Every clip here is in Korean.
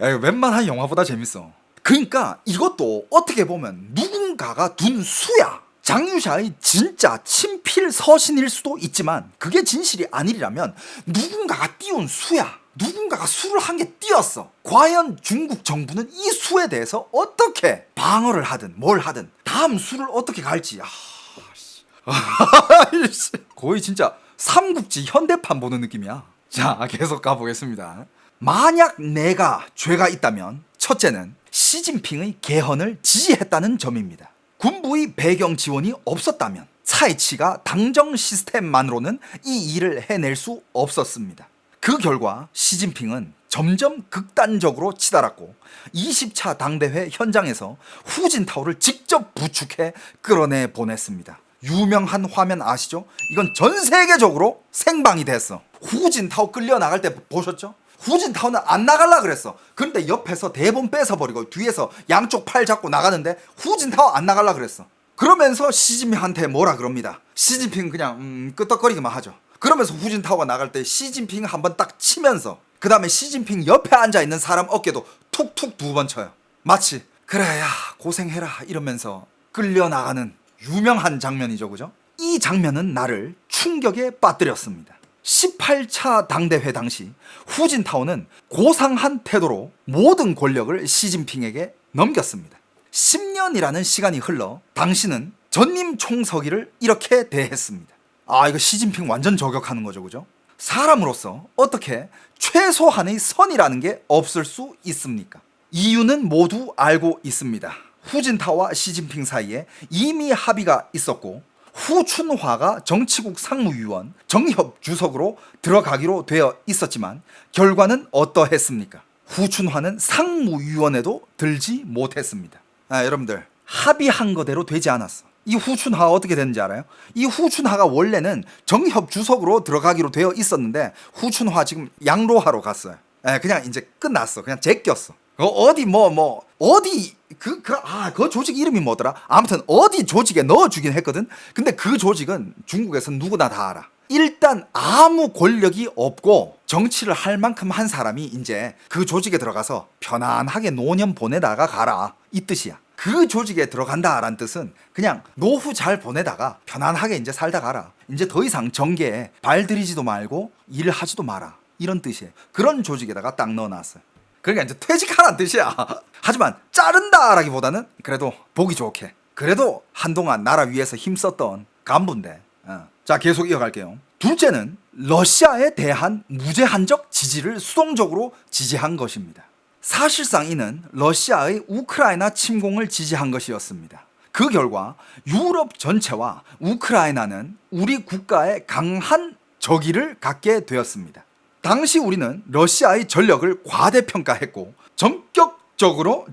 야, 이거 웬만한 영화보다 재밌어. 그러니까 이것도 어떻게 보면 누군가가 둔 수야. 장유샤의 진짜 친필 서신일 수도 있지만 그게 진실이 아니라면 누군가가 띄운 수야. 누군가가 수를 한 개 띄었어. 과연 중국 정부는 이 수에 대해서 어떻게 방어를 하든 뭘 하든 다음 수를 어떻게 갈지. 거의 진짜 삼국지 현대판 보는 느낌이야. 자, 계속 가보겠습니다. 만약 내가 죄가 있다면 첫째는 시진핑의 개헌을 지지했다는 점입니다. 군부의 배경 지원이 없었다면 차이치가 당정 시스템만으로는 이 일을 해낼 수 없었습니다. 그 결과 시진핑은 점점 극단적으로 치달았고 20차 당대회 현장에서 후진타오를 직접 부축해 끌어내 보냈습니다. 유명한 화면 아시죠? 이건 전 세계적으로 생방이 됐어. 후진타오 끌려 나갈 때 보셨죠? 후진타오는 안 나갈라 그랬어. 그런데 옆에서 대본 뺏어버리고 뒤에서 양쪽 팔 잡고 나가는데 후진타오 안 나갈라 그랬어. 그러면서 시진핑한테 뭐라 그럽니다. 시진핑 그냥 끄떡거리기만 하죠. 그러면서 후진타오가 나갈 때 시진핑 한번 딱 치면서 그 다음에 시진핑 옆에 앉아있는 사람 어깨도 툭툭 2번 쳐요. 마치 그래 야 고생해라 이러면서 끌려나가는 유명한 장면이죠. 그죠? 이 장면은 나를 충격에 빠뜨렸습니다. 18차 당대회 당시 후진타오는 고상한 태도로 모든 권력을 시진핑에게 넘겼습니다. 10년이라는 시간이 흘러 당신은 전임 총서기를 이렇게 대했습니다. 아, 이거 시진핑 완전 저격하는 거죠. 그죠? 사람으로서 어떻게 최소한의 선이라는 게 없을 수 있습니까? 이유는 모두 알고 있습니다. 후진타오와 시진핑 사이에 이미 합의가 있었고 후춘화가 정치국 상무위원 정협 주석으로 들어가기로 되어 있었지만 결과는 어떠했습니까? 후춘화는 상무위원에도 들지 못했습니다. 여러분들 합의한 거대로 되지 않았어. 이 후춘화가 어떻게 되는지 알아요? 이 후춘화가 원래는 정협 주석으로 들어가기로 되어 있었는데 후춘화 지금 양로하러 갔어요. 그냥 이제 끝났어. 그냥 제꼈어. 그 조직 이름이 뭐더라? 아무튼 어디 조직에 넣어주긴 했거든. 근데 그 조직은 중국에선 누구나 다 알아. 일단 아무 권력이 없고 정치를 할 만큼 한 사람이 이제 그 조직에 들어가서 편안하게 노년 보내다가 가라 이 뜻이야. 그 조직에 들어간다라는 뜻은 그냥 노후 잘 보내다가 편안하게 이제 살다 가라. 이제 더 이상 정계에 발들이지도 말고 일을 하지도 마라. 이런 뜻이에요. 그런 조직에다가 딱 넣어놨어요. 그러니까 이제 퇴직하라는 뜻이야. 하지만 자른다라기보다는 그래도 보기 좋게. 그래도 한동안 나라 위해서 힘썼던 간부인데. 자, 계속 이어갈게요. 둘째는 러시아에 대한 무제한적 지지를 수동적으로 지지한 것입니다. 사실상 이는 러시아의 우크라이나 침공을 지지한 것이었습니다. 그 결과 유럽 전체와 우크라이나는 우리 국가의 강한 적의를 갖게 되었습니다. 당시 우리는 러시아의 전력을 과대평가했고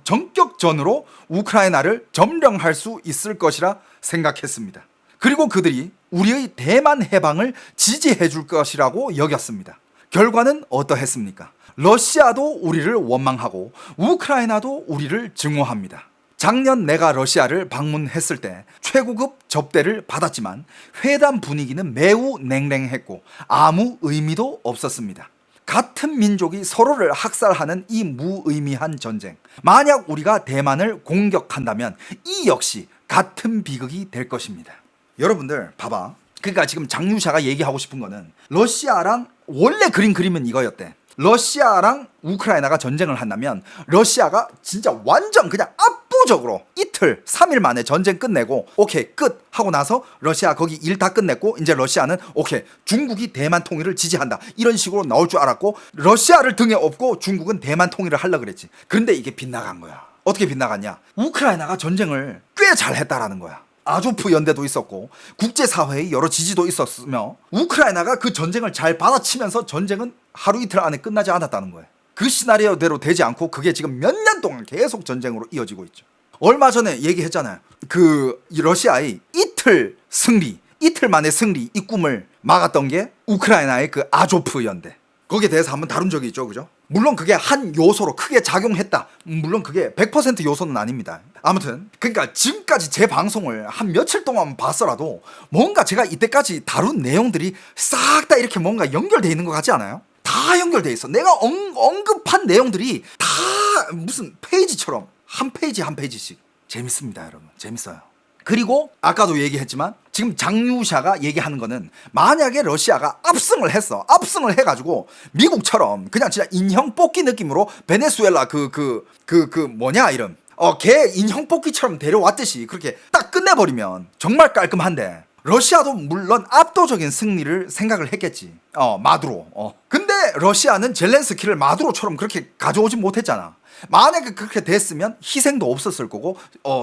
전격전으로 우크라이나를 점령할 수 있을 것이라 생각했습니다. 그리고 그들이 우리의 대만 해방을 지지해 줄 것이라고 여겼습니다. 결과는 어떠했습니까? 러시아도 우리를 원망하고 우크라이나도 우리를 증오합니다. 작년 내가 러시아를 방문했을 때 최고급 접대를 받았지만 회담 분위기는 매우 냉랭했고 아무 의미도 없었습니다. 같은 민족이 서로를 학살하는 이 무의미한 전쟁. 만약 우리가 대만을 공격한다면 이 역시 같은 비극이 될 것입니다. 여러분들 봐봐. 그러니까 지금 장유샤가 얘기하고 싶은 거는 러시아랑 원래 그린 그림은 이거였대. 러시아랑 우크라이나가 전쟁을 한다면 러시아가 진짜 완전 그냥 압도적으로 이틀 3일 만에 전쟁 끝내고 오케이 끝 하고 나서 러시아 거기 일 다 끝냈고 이제 러시아는 오케이 중국이 대만 통일을 지지한다 이런 식으로 나올 줄 알았고 러시아를 등에 업고 중국은 대만 통일을 하려고 그랬지. 그런데 이게 빗나간 거야. 어떻게 빗나갔냐? 우크라이나가 전쟁을 꽤 잘했다라는 거야. 아조프 연대도 있었고 국제사회의 여러 지지도 있었으며 우크라이나가 그 전쟁을 잘 받아치면서 전쟁은 하루 이틀 안에 끝나지 않았다는 거예요. 그 시나리오대로 되지 않고 그게 지금 몇 년 동안 계속 전쟁으로 이어지고 있죠. 얼마 전에 얘기했잖아요. 그 러시아의 이틀 만의 승리 이 꿈을 막았던 게 우크라이나의 그 아조프 연대. 거기에 대해서 한번 다룬 적이 있죠. 그죠? 물론 그게 한 요소로 크게 작용했다. 물론 그게 100% 요소는 아닙니다. 아무튼 그러니까 지금까지 제 방송을 한 며칠 동안 봤어라도 뭔가 제가 이때까지 다룬 내용들이 싹 다 이렇게 뭔가 연결돼 있는 것 같지 않아요? 다 연결돼 있어. 내가 언급한 내용들이 다 무슨 페이지처럼 한 페이지 한 페이지씩 재밌습니다, 여러분. 재밌어요. 그리고 아까도 얘기했지만 지금 장유샤가 얘기하는 거는 만약에 러시아가 압승을 했어. 압승을 해가지고 미국처럼 그냥 진짜 인형 뽑기 느낌으로 베네수엘라 뭐냐 이름 걔 인형 뽑기처럼 데려왔듯이 그렇게 딱 끝내버리면 정말 깔끔한데, 러시아도 물론 압도적인 승리를 생각을 했겠지. 마두로. 근데 러시아는 젤렌스키를 마두로처럼 그렇게 가져오진 못했잖아. 만약에 그렇게 됐으면 희생도 없었을 거고,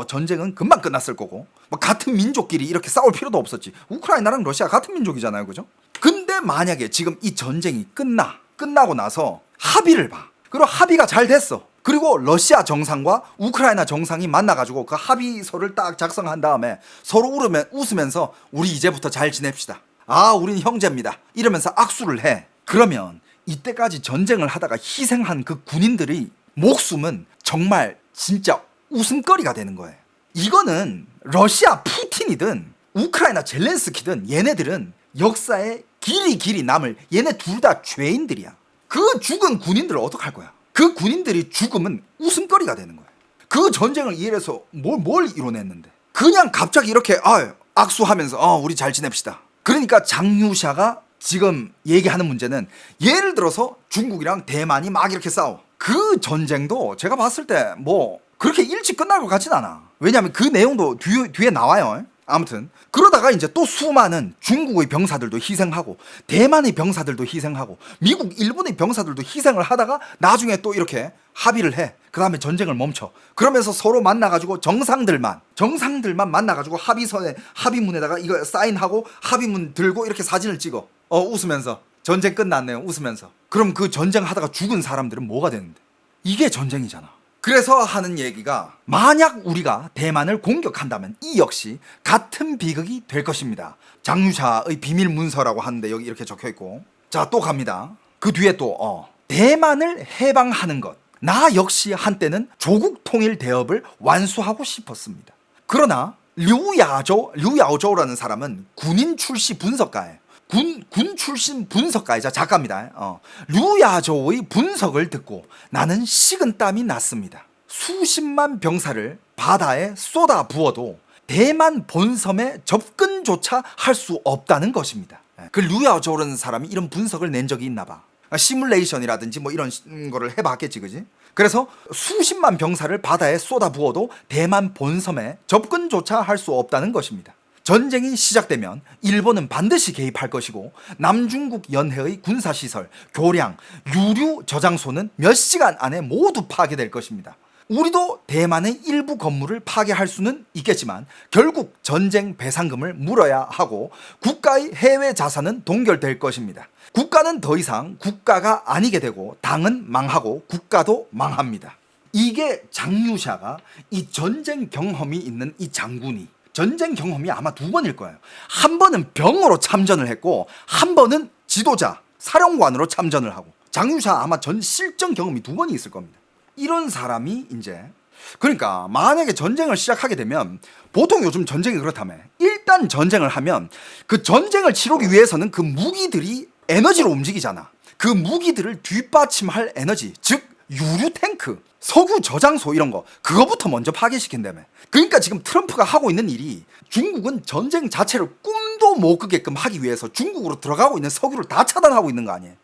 전쟁은 금방 끝났을 거고, 뭐 같은 민족끼리 이렇게 싸울 필요도 없었지. 우크라이나랑 러시아 같은 민족이잖아요, 그죠? 근데 만약에 지금 이 전쟁이 끝나고 나서 합의를 봐. 그리고 합의가 잘 됐어. 그리고 러시아 정상과 우크라이나 정상이 만나가지고 그 합의서를 딱 작성한 다음에 서로 웃으면서 우리 이제부터 잘 지냅시다. 우린 형제입니다. 이러면서 악수를 해. 그러면 이때까지 전쟁을 하다가 희생한 그 군인들의 목숨은 정말 진짜 웃음거리가 되는 거예요. 이거는 러시아 푸틴이든 우크라이나 젤렌스키든 얘네들은 역사에 길이 남을, 얘네 둘 다 죄인들이야. 그 죽은 군인들을 어떡할 거야? 그 군인들이 죽으면 웃음거리가 되는 거야. 그 전쟁을 이해해서 뭘 이뤄냈는데 그냥 갑자기 이렇게 악수하면서 우리 잘 지냅시다. 그러니까 장유샤가 지금 얘기하는 문제는, 예를 들어서 중국이랑 대만이 막 이렇게 싸워. 그 전쟁도 제가 봤을 때 뭐 그렇게 일찍 끝날 것 같진 않아. 왜냐하면 그 내용도 뒤에 나와요. 아무튼 그러다가 이제 또 수많은 중국의 병사들도 희생하고, 대만의 병사들도 희생하고, 미국, 일본의 병사들도 희생을 하다가 나중에 또 이렇게 합의를 해. 그 다음에 전쟁을 멈춰. 그러면서 서로 만나가지고 정상들만 만나가지고 합의문에다가 이거 사인하고 합의문 들고 이렇게 사진을 찍어. 웃으면서 전쟁 끝났네요. 웃으면서. 그럼 그 전쟁 하다가 죽은 사람들은 뭐가 되는데? 이게 전쟁이잖아. 그래서 하는 얘기가, 만약 우리가 대만을 공격한다면 이 역시 같은 비극이 될 것입니다. 장유샤의 비밀 문서라고 하는데 여기 이렇게 적혀 있고, 자, 또 갑니다. 그 뒤에 또 대만을 해방하는 것, 나 역시 한때는 조국 통일 대업을 완수하고 싶었습니다. 그러나 류야오조라는 사람은 군인 출신 분석가예요. 군 출신 분석가이자 작가입니다. 류야조의 분석을 듣고 나는 식은땀이 났습니다. 수십만 병사를 바다에 쏟아 부어도 대만 본섬에 접근조차 할 수 없다는 것입니다. 그 류야조라는 사람이 이런 분석을 낸 적이 있나 봐. 시뮬레이션이라든지 뭐 이런 거를 해봤겠지, 그지? 그래서 수십만 병사를 바다에 쏟아 부어도 대만 본섬에 접근조차 할 수 없다는 것입니다. 전쟁이 시작되면 일본은 반드시 개입할 것이고, 남중국 연해의 군사시설, 교량, 유류 저장소는 몇 시간 안에 모두 파괴될 것입니다. 우리도 대만의 일부 건물을 파괴할 수는 있겠지만 결국 전쟁 배상금을 물어야 하고 국가의 해외 자산은 동결될 것입니다. 국가는 더 이상 국가가 아니게 되고 당은 망하고 국가도 망합니다. 이게 장유샤가, 이 전쟁 경험이 있는 이 장군이, 전쟁 경험이 아마 2번일 거예요. 한 번은 병으로 참전을 했고, 한 번은 지도자, 사령관으로 참전을 하고. 장유샤 아마 실전 경험이 2번이 있을 겁니다. 이런 사람이 이제, 그러니까 만약에 전쟁을 시작하게 되면, 보통 요즘 전쟁이 그렇다며, 일단 전쟁을 하면 그 전쟁을 치르기 위해서는 그 무기들이 에너지로 움직이잖아. 그 무기들을 뒷받침할 에너지, 즉 유류 탱크, 석유 저장소 이런 거, 그거부터 먼저 파괴시킨다며. 그러니까 지금 트럼프가 하고 있는 일이, 중국은 전쟁 자체를 꿈도 못 꾸게끔 하기 위해서 중국으로 들어가고 있는 석유를 다 차단하고 있는 거 아니에요.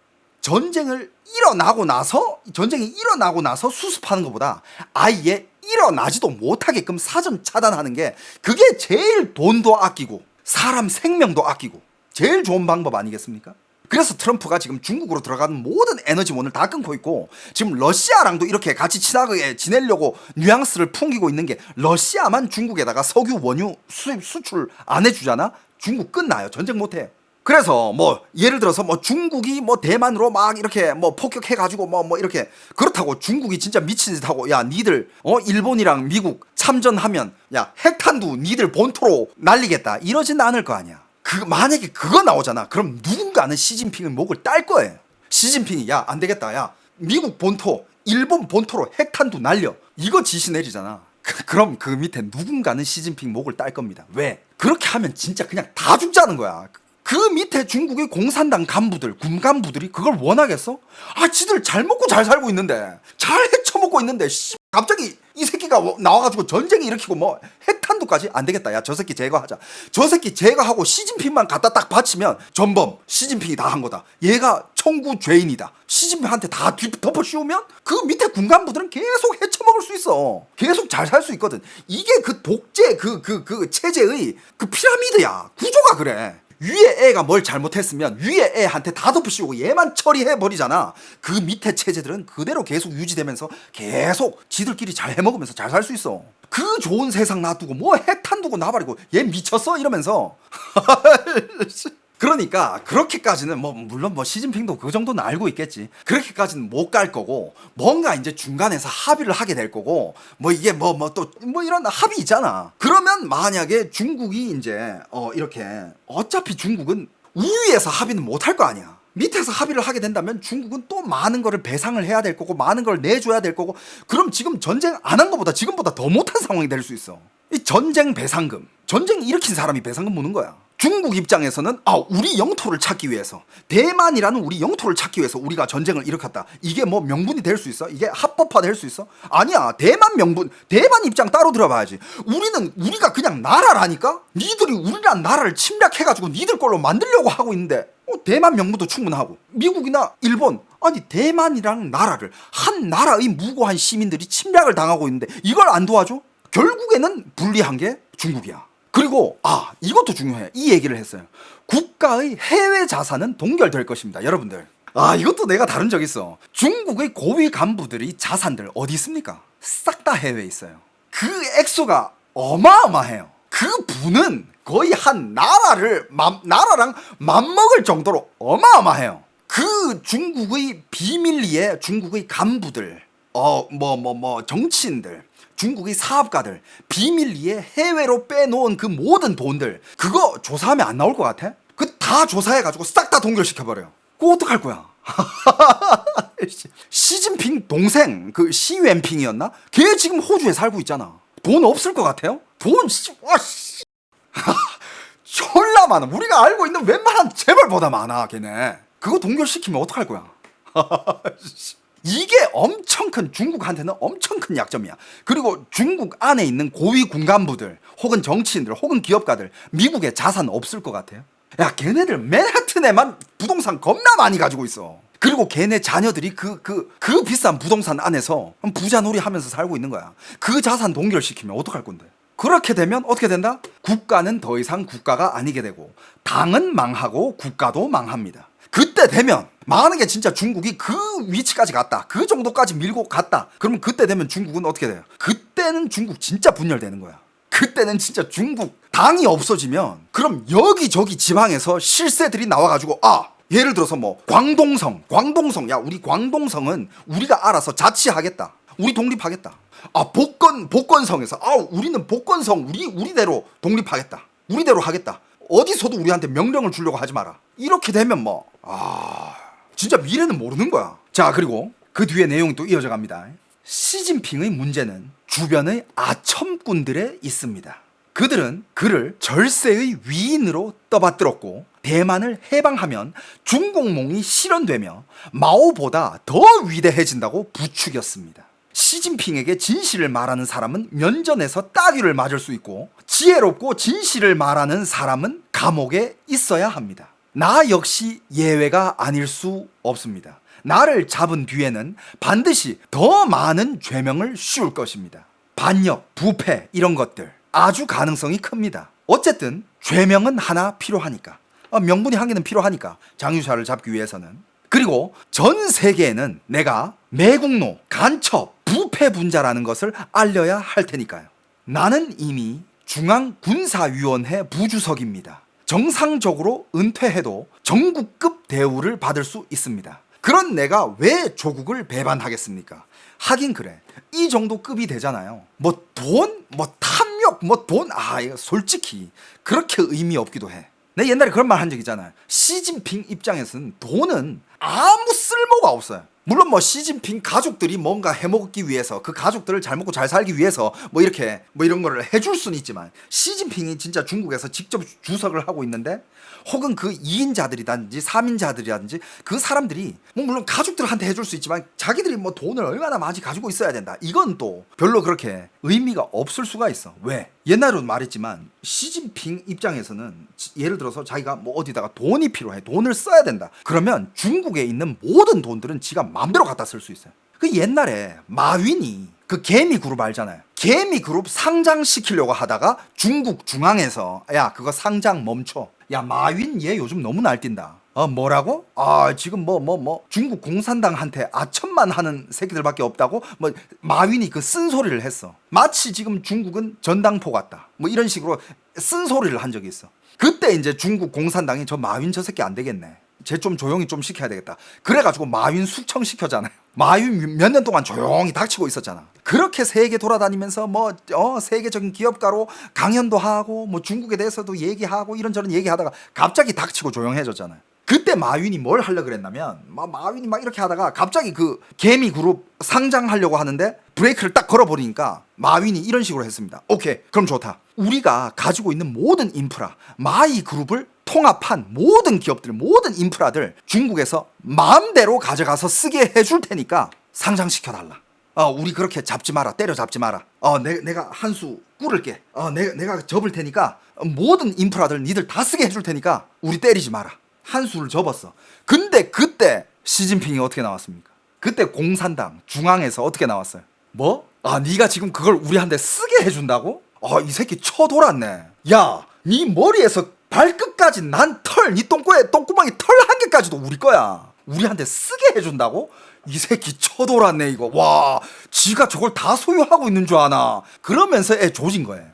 전쟁이 일어나고 나서 수습하는 것보다 아예 일어나지도 못하게끔 사전 차단하는 게, 그게 제일 돈도 아끼고 사람 생명도 아끼고 제일 좋은 방법 아니겠습니까? 그래서 트럼프가 지금 중국으로 들어가는 모든 에너지원을 다 끊고 있고, 지금 러시아랑도 이렇게 같이 친하게 지내려고 뉘앙스를 풍기고 있는 게, 러시아만 중국에다가 석유 원유 수출 안 해주잖아? 중국 끝나요. 전쟁 못해. 그래서 뭐 예를 들어서 뭐 중국이 뭐 대만으로 막 이렇게 뭐 폭격해가지고 뭐 이렇게, 그렇다고 중국이 진짜 미친 짓 하고, 야 니들 일본이랑 미국 참전하면 야 핵탄두 니들 본토로 날리겠다 이러진 않을 거 아니야. 만약에 그거 나오잖아. 그럼 누군가는 시진핑의 목을 딸 거예요. 시진핑이 야 안 되겠다, 야 미국 본토, 일본 본토로 핵탄두 날려, 이거 지시 내리잖아. 그럼 그 밑에 누군가는 시진핑 목을 딸 겁니다. 왜? 그렇게 하면 진짜 그냥 다 죽자는 거야. 그 밑에 중국의 공산당 간부들, 군 간부들이 그걸 원하겠어? 아, 지들 잘 먹고 잘 살고 있는데, 잘 헤쳐먹고 있는데, 갑자기 이 새끼가 나와가지고 전쟁이 일으키고 뭐 핵탄두까지 안 되겠다. 야, 저 새끼 제거하자. 저 새끼 제거하고 시진핑만 갖다 딱 바치면 전범 시진핑이 다 한 거다. 얘가 청구 죄인이다. 시진핑한테 다 덮어 씌우면 그 밑에 군 간부들은 계속 헤쳐먹을 수 있어. 계속 잘 살 수 있거든. 이게 그 독재 그 체제의 그 피라미드야. 구조가 그래. 위에 애가 뭘 잘못했으면 위에 애한테 다 덮으씌우고 얘만 처리해버리잖아. 그 밑에 체제들은 그대로 계속 유지되면서 계속 지들끼리 잘 해먹으면서 잘 살 수 있어. 그 좋은 세상 놔두고 뭐 핵탄 두고 나발이고 얘 미쳤어? 이러면서 그러니까 그렇게까지는 뭐 물론 뭐 시진핑도 그 정도는 알고 있겠지. 그렇게까지는 못 갈 거고 뭔가 이제 중간에서 합의를 하게 될 거고 뭐 이게 뭐 이런 합의 있잖아. 그러면 만약에 중국이 이제 이렇게 어차피 중국은 우위에서 합의는 못 할 거 아니야. 밑에서 합의를 하게 된다면 중국은 또 많은 거를 배상을 해야 될 거고 많은 걸 내줘야 될 거고 그럼 지금 전쟁 안 한 거보다 지금보다 더 못한 상황이 될 수 있어. 이 전쟁 배상금, 전쟁 일으킨 사람이 배상금 묻는 거야. 중국 입장에서는 우리 영토를 찾기 위해서 대만이라는 우리 영토를 찾기 위해서 우리가 전쟁을 일으켰다. 이게 뭐 명분이 될 수 있어? 이게 합법화 될 수 있어? 아니야. 대만 명분, 대만 입장 따로 들어봐야지. 우리가 그냥 나라라니까? 니들이 우리란 나라를 침략해가지고 니들 걸로 만들려고 하고 있는데 대만 명분도 충분하고 미국이나 일본 아니 대만이라는 나라를 한 나라의 무고한 시민들이 침략을 당하고 있는데 이걸 안 도와줘? 결국에는 불리한 게 중국이야. 그리고 이것도 중요해. 이 얘기를 했어요. 국가의 해외 자산은 동결될 것입니다. 여러분들. 이것도 내가 다룬 적 있어. 중국의 고위 간부들이 자산들 어디 있습니까? 싹 다 해외에 있어요. 그 액수가 어마어마해요. 그 부는 거의 한 나라랑 맞먹을 정도로 어마어마해요. 그 중국의 비밀리에 중국의 간부들, 정치인들, 중국의 사업가들 비밀리에 해외로 빼놓은 그 모든 돈들 그거 조사하면 안 나올 것 같아? 그 다 조사해가지고 싹 다 동결시켜버려요. 그거 어떡할 거야? 시진핑 동생 그 시웬핑이었나? 걔 지금 호주에 살고 있잖아. 돈 없을 것 같아요? 돈 졸라 많아. 우리가 알고 있는 웬만한 재벌보다 많아 걔네. 그거 동결시키면 어떡할 거야? 이게 엄청 큰 중국한테는 엄청 큰 약점이야. 그리고 중국 안에 있는 고위 군간부들 혹은 정치인들 혹은 기업가들 미국에 자산 없을 것 같아요? 야 걔네들 맨하튼에만 부동산 겁나 많이 가지고 있어. 그리고 걔네 자녀들이 그 비싼 부동산 안에서 부자놀이 하면서 살고 있는 거야. 그 자산 동결시키면 어떡할 건데? 그렇게 되면 어떻게 된다? 국가는 더 이상 국가가 아니게 되고 당은 망하고 국가도 망합니다. 그때 되면 만약에 진짜 중국이 그 위치까지 갔다. 그 정도까지 밀고 갔다. 그러면 그때 되면 중국은 어떻게 돼요? 그때는 중국 진짜 분열되는 거야. 그때는 진짜 중국 당이 없어지면 그럼 여기저기 지방에서 실세들이 나와가지고 예를 들어서 뭐 광동성 야 우리 광동성은 우리가 알아서 자치하겠다. 우리 독립하겠다. 복건성에서 우리는 복건성 우리대로 독립하겠다. 우리대로 하겠다. 어디서도 우리한테 명령을 주려고 하지 마라. 이렇게 되면 진짜 미래는 모르는 거야. 자, 그리고 그 뒤에 내용이 또 이어져 갑니다. 시진핑의 문제는 주변의 아첨꾼들에 있습니다. 그들은 그를 절세의 위인으로 떠받들었고 대만을 해방하면 중공몽이 실현되며 마오보다 더 위대해진다고 부추겼습니다. 시진핑에게 진실을 말하는 사람은 면전에서 따귀를 맞을 수 있고 지혜롭고 진실을 말하는 사람은 감옥에 있어야 합니다. 나 역시 예외가 아닐 수 없습니다. 나를 잡은 뒤에는 반드시 더 많은 죄명을 씌울 것입니다. 반역, 부패 이런 것들 아주 가능성이 큽니다. 어쨌든 죄명은 하나 필요하니까 명분이 한 개는 필요하니까 장유샤를 잡기 위해서는. 그리고 전 세계에는 내가 매국노, 간첩, 부패 분자라는 것을 알려야 할 테니까요. 나는 이미 중앙군사위원회 부주석입니다. 정상적으로 은퇴해도 전국급 대우를 받을 수 있습니다. 그런 내가 왜 조국을 배반하겠습니까? 하긴 그래. 이 정도 급이 되잖아요. 탐욕, 이거 솔직히 그렇게 의미 없기도 해. 내가 옛날에 그런 말 한 적 있잖아요. 시진핑 입장에서는 돈은 아무 쓸모가 없어요. 물론 뭐 시진핑 가족들이 뭔가 해먹기 위해서 그 가족들을 잘 먹고 잘 살기 위해서 뭐 이렇게 뭐 이런 거를 해줄 수는 있지만 시진핑이 진짜 중국에서 직접 주석을 하고 있는데 혹은 그 2인자들이라든지 3인자들이라든지 그 사람들이 뭐 물론 가족들한테 해줄 수 있지만 자기들이 뭐 돈을 얼마나 많이 가지고 있어야 된다. 이건 또 별로 그렇게 의미가 없을 수가 있어. 왜? 옛날에도 말했지만 시진핑 입장에서는 예를 들어서 자기가 뭐 어디다가 돈이 필요해. 돈을 써야 된다. 그러면 중국에 있는 모든 돈들은 지가 마음대로 갖다 쓸 수 있어요. 그 옛날에 마윈이 그 개미그룹 알잖아요. 개미그룹 상장시키려고 하다가 중국 중앙에서 야 그거 상장 멈춰. 야 마윈 얘 요즘 너무 날뛴다. 뭐라고? 지금 뭐 중국 공산당한테 아첨만 하는 새끼들밖에 없다고? 뭐 마윈이 그 쓴소리를 했어. 마치 지금 중국은 전당포 같다. 뭐 이런 식으로 쓴소리를 한 적이 있어. 그때 이제 중국 공산당이 저 마윈 저 새끼 안 되겠네. 쟤 좀 조용히 좀 시켜야 되겠다. 그래가지고 마윈 숙청시켰잖아요. 마윈 몇 년 동안 조용히 닥치고 있었잖아. 그렇게 세계 돌아다니면서 뭐 세계적인 기업가로 강연도 하고 뭐 중국에 대해서도 얘기하고 이런저런 얘기하다가 갑자기 닥치고 조용해졌잖아요. 그때 마윈이 뭘 하려고 그랬냐면 마윈이 막 이렇게 하다가 갑자기 그 개미 그룹 상장하려고 하는데 브레이크를 딱 걸어버리니까 마윈이 이런 식으로 했습니다. 오케이, 그럼 좋다. 우리가 가지고 있는 모든 인프라 마이 그룹을 통합한 모든 기업들, 모든 인프라들 중국에서 마음대로 가져가서 쓰게 해줄 테니까 상장시켜달라. 우리 그렇게 잡지 마라. 때려잡지 마라. 내가 한 수 꿇을게. 내가 접을 테니까 모든 인프라들 니들 다 쓰게 해줄 테니까 우리 때리지 마라. 한 수를 접었어. 근데 그때 시진핑이 어떻게 나왔습니까? 그때 공산당 중앙에서 어떻게 나왔어요? 뭐? 네가 지금 그걸 우리한테 쓰게 해준다고? 이 새끼 쳐돌았네. 야, 네 머리에서 발끝까지 난 털, 네 똥구멍이 털 한 개까지도 우리 거야. 우리한테 쓰게 해준다고? 이 새끼 쳐돌았네 이거. 와, 지가 저걸 다 소유하고 있는 줄 아나. 그러면서 애 조진 거예요.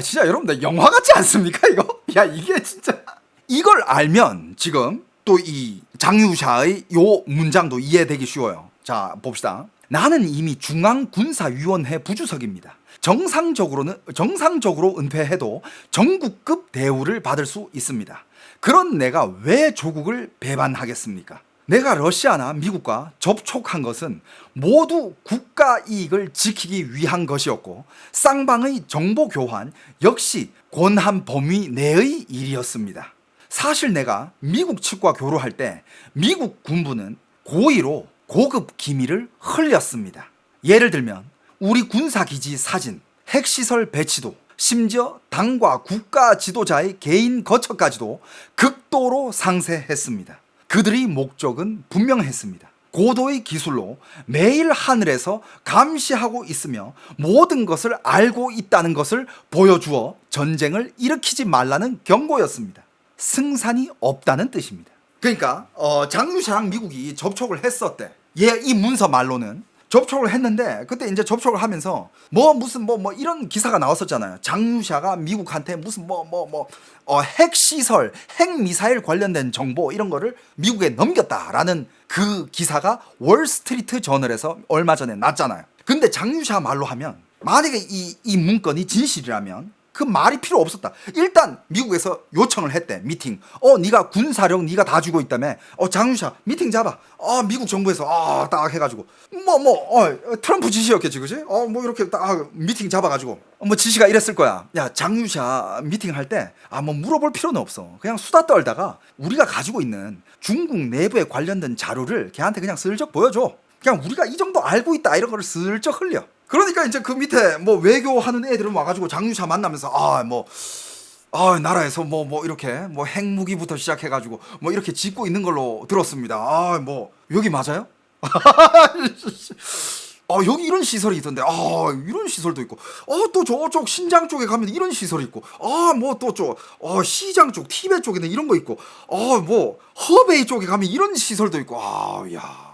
진짜 여러분들 영화 같지 않습니까 이거? 야, 이게 진짜 이걸 알면 지금 또 이 장유샤의 요 문장도 이해되기 쉬워요. 자, 봅시다. 나는 이미 중앙군사위원회 부주석입니다. 정상적으로 은폐해도 전국급 대우를 받을 수 있습니다. 그런 내가 왜 조국을 배반하겠습니까? 내가 러시아나 미국과 접촉한 것은 모두 국가 이익을 지키기 위한 것이었고 쌍방의 정보 교환 역시 권한 범위 내의 일이었습니다. 사실 내가 미국 측과 교류할 때 미국 군부는 고의로 고급 기밀을 흘렸습니다. 예를 들면 우리 군사기지 사진, 핵시설 배치도, 심지어 당과 국가 지도자의 개인 거처까지도 극도로 상세했습니다. 그들의 목적은 분명했습니다. 고도의 기술로 매일 하늘에서 감시하고 있으며 모든 것을 알고 있다는 것을 보여주어 전쟁을 일으키지 말라는 경고였습니다. 승산이 없다는 뜻입니다. 그러니까 장유샤랑 미국이 접촉을 했었대. 이 문서 말로는 접촉을 했는데 그때 이제 접촉을 하면서 무슨 이런 기사가 나왔었잖아요. 장유샤가 미국한테 무슨 핵시설, 핵미사일 관련된 정보 이런 거를 미국에 넘겼다라는 그 기사가 월스트리트 저널에서 얼마 전에 났잖아요. 근데 장유샤 말로 하면 만약에 이 문건이 진실이라면 그 말이 필요 없었다. 일단 미국에서 요청을 했대. 미팅. 네가 군사력 네가 다 주고 있다며. 장유샤 미팅 잡아. 미국 정부에서 딱 해가지고 트럼프 지시였겠지, 그지? 이렇게 딱 미팅 잡아가지고 지시가 이랬을 거야. 야, 장유샤 미팅 할 때 물어볼 필요는 없어. 그냥 수다 떨다가 우리가 가지고 있는 중국 내부에 관련된 자료를 걔한테 그냥 슬쩍 보여줘. 그냥 우리가 이 정도 알고 있다 이런 거를 슬쩍 흘려. 그러니까 이제 그 밑에 외교하는 애들은 와가지고 장유샤 만나면서 나라에서 이렇게 핵무기부터 시작해가지고 이렇게 짓고 있는 걸로 들었습니다. 여기 맞아요? 여기 이런 시설이 있던데 이런 시설도 있고 또 저쪽 신장 쪽에 가면 이런 시설이 있고 또 시장 쪽 티베트 쪽에는 이런 거 있고 허베이 쪽에 가면 이런 시설도 있고 야.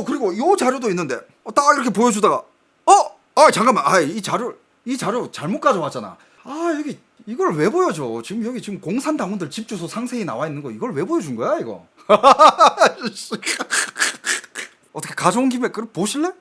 그리고 요 자료도 있는데 딱 이렇게 보여주다가 잠깐만 이 자료 잘못 가져왔잖아. 여기 이걸 왜 보여줘? 지금 공산당원들 집 주소 상세히 나와 있는 거 이걸 왜 보여준 거야 이거? 어떻게 가져온 김에 그걸 보실래?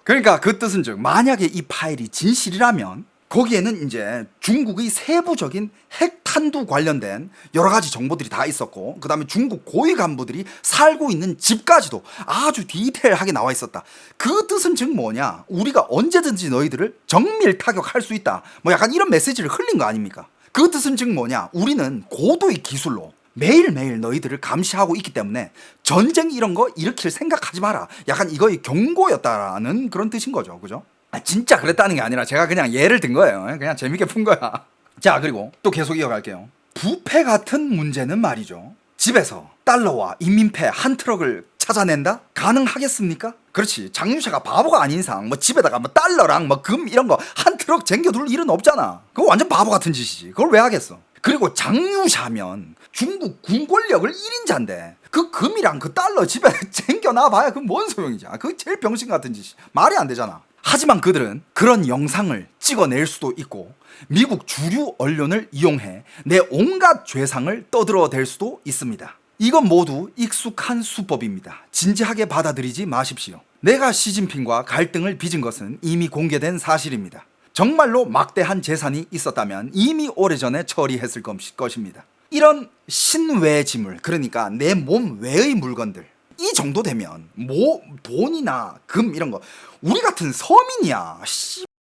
그러니까 그 뜻은 즉 만약에 이 파일이 진실이라면 거기에는 이제 중국의 세부적인 핵탄두 관련된 여러 가지 정보들이 다 있었고, 그 다음에 중국 고위 간부들이 살고 있는 집까지도 아주 디테일하게 나와 있었다. 그 뜻은 즉 뭐냐? 우리가 언제든지 너희들을 정밀 타격할 수 있다. 뭐 약간 이런 메시지를 흘린 거 아닙니까? 그 뜻은 즉 뭐냐? 우리는 고도의 기술로 매일매일 너희들을 감시하고 있기 때문에 전쟁 이런 거 일으킬 생각하지 마라. 약간 이거의 경고였다라는 그런 뜻인 거죠. 그죠? 진짜 그랬다는 게 아니라 제가 그냥 예를 든 거예요. 그냥 재밌게 푼 거야. 자, 그리고 또 계속 이어갈게요. 부패 같은 문제는 말이죠. 집에서 달러와 인민폐 한 트럭을 찾아낸다? 가능하겠습니까? 그렇지. 장유샤가 바보가 아닌 이상 뭐 집에다가 뭐 달러랑 뭐 금 이런 거 한 트럭 쟁겨둘 일은 없잖아. 그거 완전 바보 같은 짓이지. 그걸 왜 하겠어? 그리고 장유샤면 중국 군 권력을 1인자인데 그 금이랑 그 달러 집에 쟁겨놔봐야 그건 뭔 소용이지. 그게 제일 병신 같은 짓이. 말이 안 되잖아. 하지만 그들은 그런 영상을 찍어낼 수도 있고 미국 주류 언론을 이용해 내 온갖 죄상을 떠들어댈 수도 있습니다. 이건 모두 익숙한 수법입니다. 진지하게 받아들이지 마십시오. 내가 시진핑과 갈등을 빚은 것은 이미 공개된 사실입니다. 정말로 막대한 재산이 있었다면 이미 오래전에 처리했을 것입니다. 이런 신외 지물, 그러니까 내 몸 외의 물건들, 이 정도 되면 뭐 돈이나 금 이런 거, 우리 같은 서민이야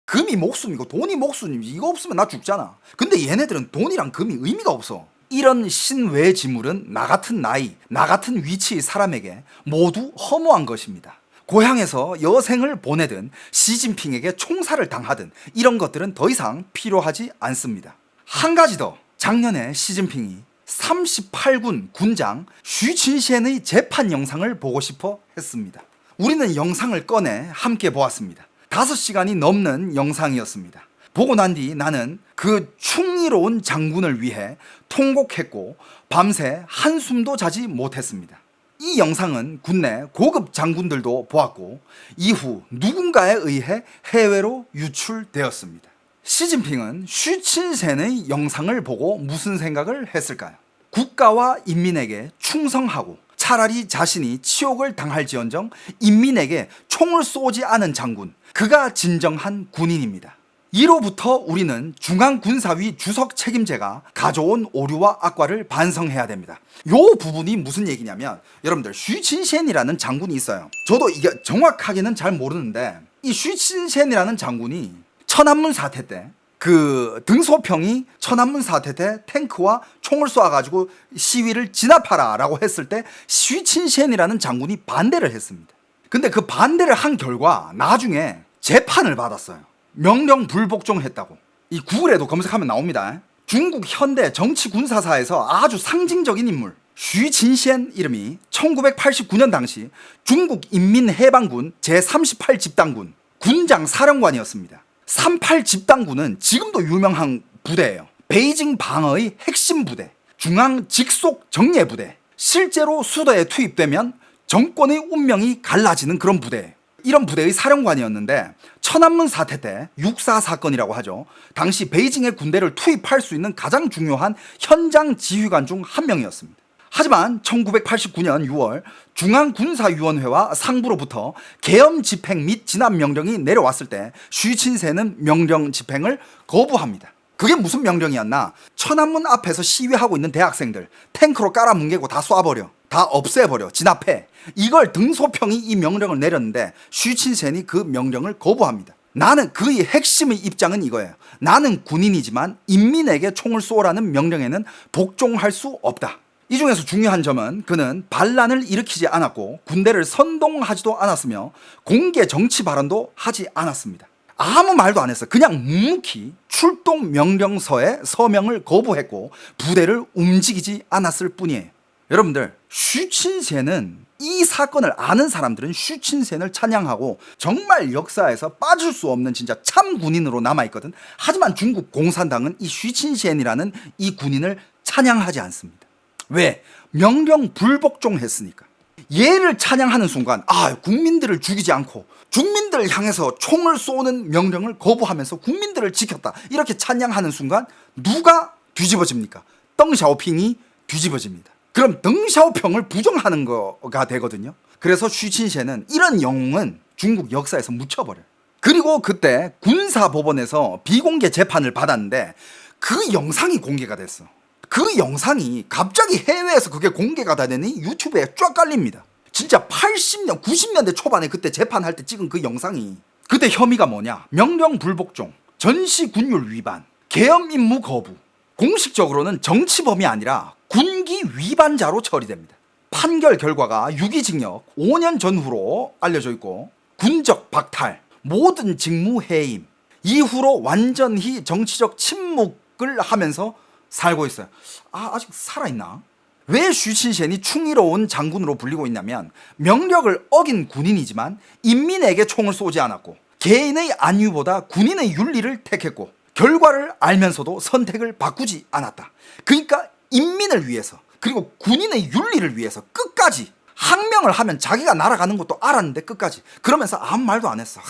금이 목숨이고 돈이 목숨이지, 이거 없으면 나 죽잖아. 근데 얘네들은 돈이랑 금이 의미가 없어. 이런 신외 지물은 나 같은 나이, 나 같은 위치의 사람에게 모두 허무한 것입니다. 고향에서 여생을 보내든 시진핑에게 총살을 당하든 이런 것들은 더 이상 필요하지 않습니다. 한 가지 더, 작년에 시진핑이 38군 군장 슈친시엔의 재판 영상을 보고 싶어 했습니다. 우리는 영상을 꺼내 함께 보았습니다. 5시간이 넘는 영상이었습니다. 보고 난 뒤 나는 그 충의로운 장군을 위해 통곡했고 밤새 한숨도 자지 못했습니다. 이 영상은 국내 고급 장군들도 보았고 이후 누군가에 의해 해외로 유출되었습니다. 시진핑은 슈친센의 영상을 보고 무슨 생각을 했을까요? 국가와 인민에게 충성하고 차라리 자신이 치욕을 당할지언정 인민에게 총을 쏘지 않은 장군, 그가 진정한 군인입니다. 이로부터 우리는 중앙군사위 주석 책임제가 가져온 오류와 악과를 반성해야 됩니다. 요 부분이 무슨 얘기냐면, 여러분들 슈친센이라는 장군이 있어요. 저도 이게 정확하게는 잘 모르는데 이 슈친센이라는 장군이 천안문 사태 때 그 등소평이 천안문 사태 때 탱크와 총을 쏘아가지고 시위를 진압하라 라고 했을 때 슈친센이라는 장군이 반대를 했습니다. 근데 그 반대를 한 결과 나중에 재판을 받았어요. 명령 불복종했다고. 이 구글에도 검색하면 나옵니다. 중국 현대 정치 군사사에서 아주 상징적인 인물 슈친센 이름이 1989년 당시 중국 인민해방군 제38집단군 군장 사령관이었습니다. 38집단군은 지금도 유명한 부대예요. 베이징 방어의 핵심 부대, 중앙 직속 정예 부대, 실제로 수도에 투입되면 정권의 운명이 갈라지는 그런 부대예요. 이런 부대의 사령관이었는데 천안문 사태 때 6.4 사건이라고 하죠. 당시 베이징의 군대를 투입할 수 있는 가장 중요한 현장 지휘관 중 한 명이었습니다. 하지만 1989년 6월 중앙군사위원회와 상부로부터 계엄 집행 및 진압 명령이 내려왔을 때 슈친센은 명령 집행을 거부합니다. 그게 무슨 명령이었나? 천안문 앞에서 시위하고 있는 대학생들 탱크로 깔아뭉개고 다 쏴버려, 다 없애버려, 진압해. 이걸 등소평이 이 명령을 내렸는데 슈친센이 그 명령을 거부합니다. 나는 그의 핵심의 입장은 이거예요. 나는 군인이지만 인민에게 총을 쏘라는 명령에는 복종할 수 없다. 이 중에서 중요한 점은 그는 반란을 일으키지 않았고 군대를 선동하지도 않았으며 공개 정치 발언도 하지 않았습니다. 아무 말도 안 했어. 그냥 묵묵히 출동 명령서에 서명을 거부했고 부대를 움직이지 않았을 뿐이에요. 여러분들, 슈친센은 이 사건을 아는 사람들은 슈친센을 찬양하고 정말 역사에서 빠질 수 없는 진짜 참 군인으로 남아있거든. 하지만 중국 공산당은 이 슈친센이라는 이 군인을 찬양하지 않습니다. 왜? 명령 불복종했으니까. 얘를 찬양하는 순간 국민들을 죽이지 않고 국민들을 향해서 총을 쏘는 명령을 거부하면서 국민들을 지켰다, 이렇게 찬양하는 순간 누가 뒤집어집니까? 덩샤오핑이 뒤집어집니다. 그럼 덩샤오핑을 부정하는 거가 되거든요. 그래서 슈친센은 이런 영웅은 중국 역사에서 묻혀버려요. 그리고 그때 군사법원에서 비공개 재판을 받았는데 그 영상이 공개가 됐어. 그 영상이 갑자기 해외에서 그게 공개가 되더니 유튜브에 쫙 깔립니다. 진짜 80년, 90년대 초반에 그때 재판할 때 찍은 그 영상이, 그때 혐의가 뭐냐? 명령 불복종, 전시 군율 위반, 계엄 임무 거부. 공식적으로는 정치범이 아니라 군기 위반자로 처리됩니다. 판결 결과가 유기징역 5년 전후로 알려져 있고 군적 박탈, 모든 직무 해임, 이후로 완전히 정치적 침묵을 하면서 살고 있어요. 아직 살아있나? 왜 슈친센이 충의로운 장군으로 불리고 있냐면 명령을 어긴 군인이지만 인민에게 총을 쏘지 않았고 개인의 안위보다 군인의 윤리를 택했고 결과를 알면서도 선택을 바꾸지 않았다. 그러니까 인민을 위해서 그리고 군인의 윤리를 위해서 끝까지 항명을 하면 자기가 날아가는 것도 알았는데 끝까지 그러면서 아무 말도 안 했어.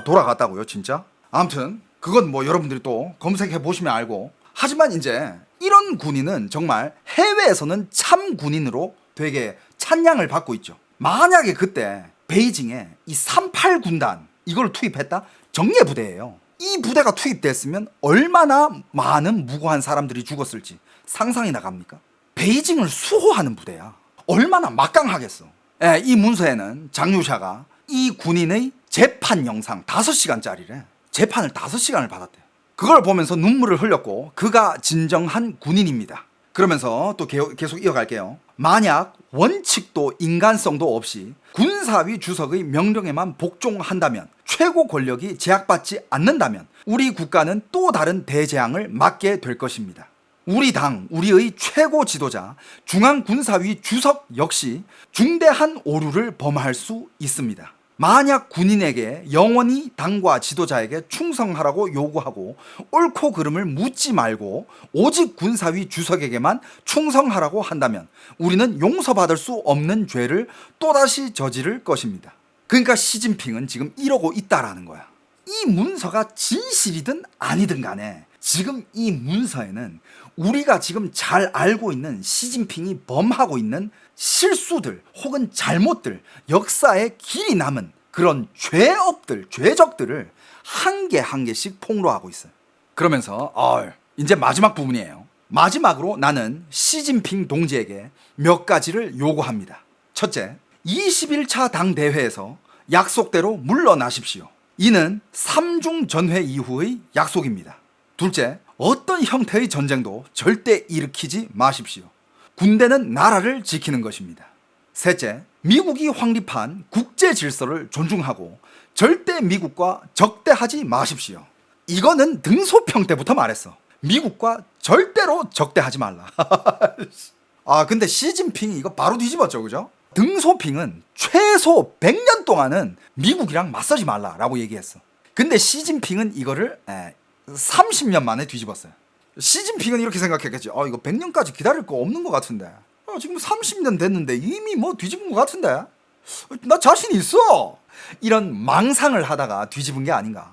돌아갔다고요 진짜? 아무튼 그건 뭐 여러분들이 또 검색해 보시면 알고. 하지만 이제 이런 군인은 정말 해외에서는 참 군인으로 되게 찬양을 받고 있죠. 만약에 그때 베이징에 이 38 군단 이걸 투입했다? 정예부대예요. 이 부대가 투입됐으면 얼마나 많은 무고한 사람들이 죽었을지 상상이 나갑니까? 베이징을 수호하는 부대야. 얼마나 막강하겠어. 이 문서에는 장유샤가 이 군인의 재판 영상 5시간짜리래. 재판을 5시간을 받았대. 그걸 보면서 눈물을 흘렸고 그가 진정한 군인입니다. 그러면서 또 계속 이어갈게요. 만약 원칙도 인간성도 없이 군사위 주석의 명령에만 복종한다면, 최고 권력이 제약받지 않는다면 우리 국가는 또 다른 대재앙을 맞게 될 것입니다. 우리 당, 우리의 최고 지도자 중앙군사위 주석 역시 중대한 오류를 범할 수 있습니다. 만약 군인에게 영원히 당과 지도자에게 충성하라고 요구하고 옳고 그름을 묻지 말고 오직 군사위 주석에게만 충성하라고 한다면 우리는 용서받을 수 없는 죄를 또다시 저지를 것입니다. 그러니까 시진핑은 지금 이러고 있다라는 거야. 이 문서가 진실이든 아니든 간에 지금 이 문서에는 우리가 지금 잘 알고 있는 시진핑이 범하고 있는 실수들 혹은 잘못들, 역사에 길이 남은 그런 죄업들, 죄적들을 한 개 한 개씩 폭로하고 있어요. 그러면서 이제 마지막 부분이에요. 마지막으로 나는 시진핑 동지에게 몇 가지를 요구합니다. 첫째, 21차 당대회에서 약속대로 물러나십시오. 이는 3중 전회 이후의 약속입니다. 둘째, 어떤 형태의 전쟁도 절대 일으키지 마십시오. 군대는 나라를 지키는 것입니다. 셋째, 미국이 확립한 국제 질서를 존중하고 절대 미국과 적대하지 마십시오. 이거는 등소평 때부터 말했어. 미국과 절대로 적대하지 말라. 근데 시진핑이 이거 바로 뒤집었죠, 그죠? 등소핑은 최소 100년 동안은 미국이랑 맞서지 말라라고 얘기했어. 근데 시진핑은 이거를 30년 만에 뒤집었어요. 시진핑은 이렇게 생각했겠지. 이거 100년까지 기다릴 거 없는 것 같은데. 지금 30년 됐는데 이미 뭐 뒤집은 것 같은데. 나 자신 있어. 이런 망상을 하다가 뒤집은 게 아닌가.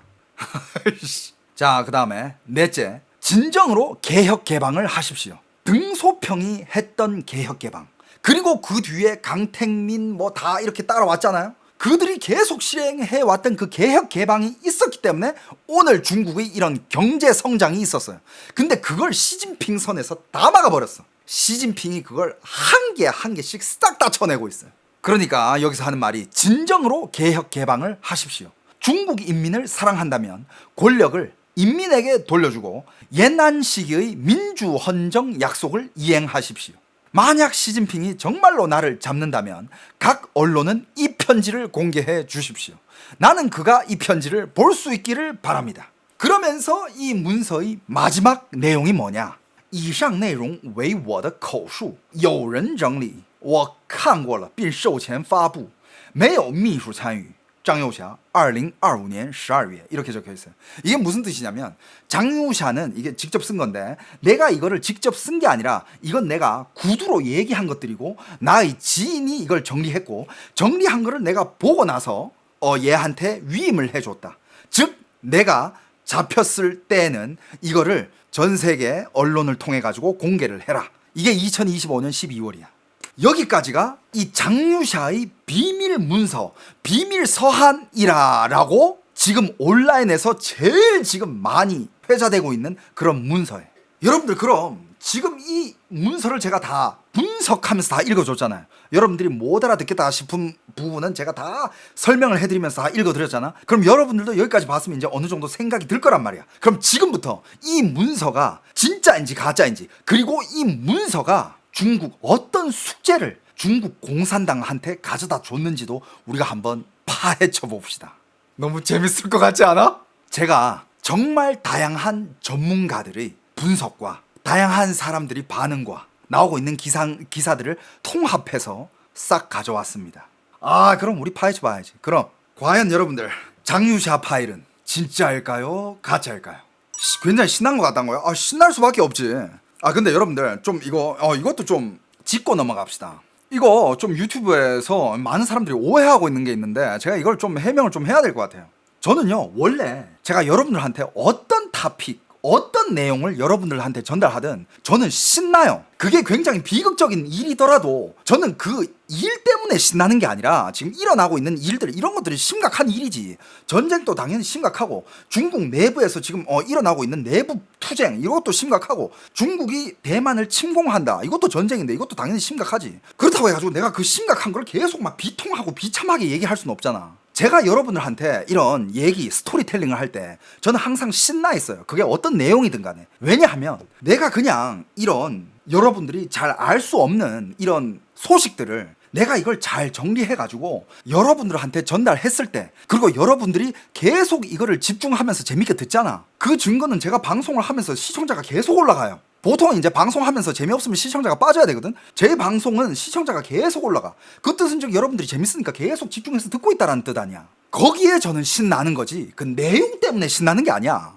자, 그 다음에 넷째, 진정으로 개혁 개방을 하십시오. 등소평이 했던 개혁 개방, 그리고 그 뒤에 강택민 뭐 다 이렇게 따라왔잖아요. 그들이 계속 실행해 왔던 그 개혁 개방이 있었기 때문에 오늘 중국의 이런 경제 성장이 있었어요. 근데 그걸 시진핑 선에서 다 막아버렸어. 시진핑이 그걸 한 개 한 개씩 싹 다 쳐내고 있어요. 그러니까 여기서 하는 말이 진정으로 개혁 개방을 하십시오. 중국 인민을 사랑한다면 권력을 인민에게 돌려주고 옛날 시기의 민주 헌정 약속을 이행하십시오. 만약 시진핑이 정말로 나를 잡는다면 각 언론은 이 편지를 공개해 주십시오. 나는 그가 이 편지를 볼 수 있기를 바랍니다. 그러면서 이 문서의 마지막 내용이 뭐냐? 以上内容为我的口述，有人整理，我看过了并授权发布，没有秘书参与。 장유샤 2025년 12월 이렇게 적혀 있어요. 이게 무슨 뜻이냐면 장유샤는 이게 직접 쓴 건데 내가 이거를 직접 쓴 게 아니라 이건 내가 구두로 얘기한 것들이고 나의 지인이 이걸 정리했고 정리한 거를 내가 보고 나서 얘한테 위임을 해줬다. 즉 내가 잡혔을 때는 이거를 전 세계 언론을 통해 가지고 공개를 해라. 이게 2025년 12월이야. 여기까지가 이 장유샤의 비밀 문서, 비밀 서한이라라고 지금 온라인에서 제일 지금 많이 회자되고 있는 그런 문서예요. 여러분들 그럼 지금 이 문서를 제가 다 분석하면서 다 읽어줬잖아요. 여러분들이 못 알아듣겠다 싶은 부분은 제가 다 설명을 해드리면서 다 읽어드렸잖아. 그럼 여러분들도 여기까지 봤으면 이제 어느 정도 생각이 들 거란 말이야. 그럼 지금부터 이 문서가 진짜인지 가짜인지, 그리고 이 문서가 중국 어떤 숙제를 중국 공산당한테 가져다 줬는지도 우리가 한번 파헤쳐 봅시다. 너무 재밌을 것 같지 않아? 제가 정말 다양한 전문가들의 분석과 다양한 사람들이 반응과 나오고 있는 기사들을 통합해서 싹 가져왔습니다. 그럼 우리 파헤쳐 봐야지. 그럼 과연 여러분들 장유샤 파일은 진짜일까요? 가짜일까요? 굉장히 신난 것 같다는 거야. 신날 수밖에 없지. 근데 여러분들 좀 이것도 좀 짚고 넘어갑시다. 이거 좀 유튜브에서 많은 사람들이 오해하고 있는 게 있는데 제가 이걸 좀 해명을 좀 해야 될 것 같아요. 저는요, 원래 제가 여러분들한테 어떤 토픽, 어떤 내용을 여러분들한테 전달하든 저는 신나요. 그게 굉장히 비극적인 일이더라도 저는 그 일 때문에 신나는 게 아니라 지금 일어나고 있는 일들, 이런 것들이 심각한 일이지. 전쟁도 당연히 심각하고, 중국 내부에서 지금 일어나고 있는 내부 투쟁, 이것도 심각하고, 중국이 대만을 침공한다, 이것도 전쟁인데 이것도 당연히 심각하지. 그렇다고 해가지고 내가 그 심각한 걸 계속 막 비통하고 비참하게 얘기할 수는 없잖아. 제가 여러분들한테 이런 얘기, 스토리텔링을 할 때 저는 항상 신나 있어요. 그게 어떤 내용이든 간에. 왜냐하면 내가 그냥 이런 여러분들이 잘 알 수 없는 이런 소식들을 내가 이걸 잘 정리해가지고 여러분들한테 전달했을 때, 그리고 여러분들이 계속 이거를 집중하면서 재밌게 듣잖아. 그 증거는 제가 방송을 하면서 시청자가 계속 올라가요. 보통 이제 방송하면서 재미없으면 시청자가 빠져야 되거든. 제 방송은 시청자가 계속 올라가. 그 뜻은 즉 여러분들이 재밌으니까 계속 집중해서 듣고 있다라는 뜻 아니야. 거기에 저는 신나는 거지. 그 내용 때문에 신나는 게 아니야.